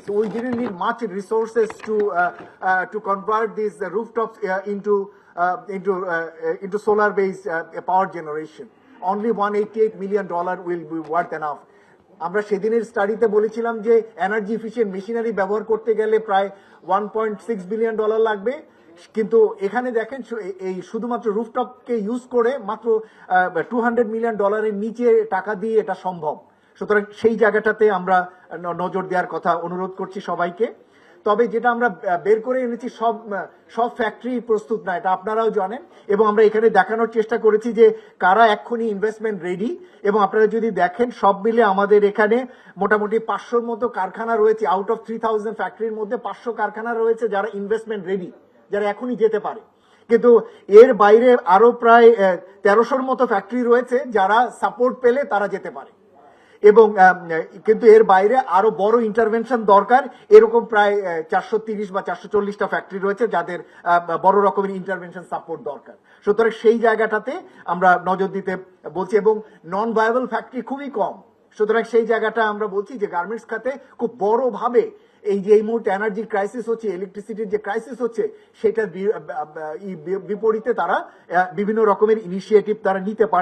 So we didn't need much resources to convert these rooftops into solar-based power generation. Only $188 million will be worth enough. আমরা সেদিনের স্টাডিতে বলেছিলাম যে energy efficient machinery ব্যবহার করতে গেলে প্রায় $1.6 বিলিয়ন লাগবে, কিন্তু এখানে দেখেন এই শুধুমাত্র রুফটপকে ইউজ করে মাত্র $200 মিলিয়ন নিচে টাকা দিয়ে এটা সম্ভব। সুতরাং সেই জায়গাটাতে আমরা নজর দেওয়ার কথা অনুরোধ করছি সবাইকে। তবে যেটা আমরা বের করে এনেছি সব ফ্যাক্টরি প্রস্তুত না, এটা আপনারাও জানেন, এবং আমরা এখানে দেখানোর চেষ্টা করেছি যে কারা এক্ষুনি ইনভেস্টমেন্ট রেডি। এবং আপনারা যদি দেখেন সব মিলে আমাদের এখানে মোটামুটি 500-র মতো কারখানা রয়েছে। আউট অফ 3000 ফ্যাক্টরির মধ্যে 500 কারখানা রয়েছে যারা ইনভেস্টমেন্ট রেডি, যারা এখনই যেতে পারে। কিন্তু এর বাইরে আরো প্রায় 1300-র মতো ফ্যাক্টরি রয়েছে যারা সাপোর্ট পেলে তারা যেতে পারে। এবং কিন্তু এর বাইরে আরো বড় ইন্টারভেনশন দরকার। এরকম প্রায় 430 বা 440টা ফ্যাক্টরি রয়েছে যাদের বড় রকমের ইন্টারভেনশন সাপোর্ট দরকার। সুতরাং সেই জায়গাটাতে আমরা নজর দিতে বলছি, এবং নন ভায়াবল ফ্যাক্টরি খুবই কম। সুতরাং সেই জায়গাটা আমরা বলছি যে গার্মেন্টস খাতে খুব বড়ভাবে এই যে এই মুহূর্তে এনার্জি ক্রাইসিস হচ্ছে, ইলেকট্রিসিটির যে ক্রাইসিস হচ্ছে, সেটার বিপরীতে তারা বিভিন্ন রকমের ইনিশিয়েটিভ তারা নিতে পারে।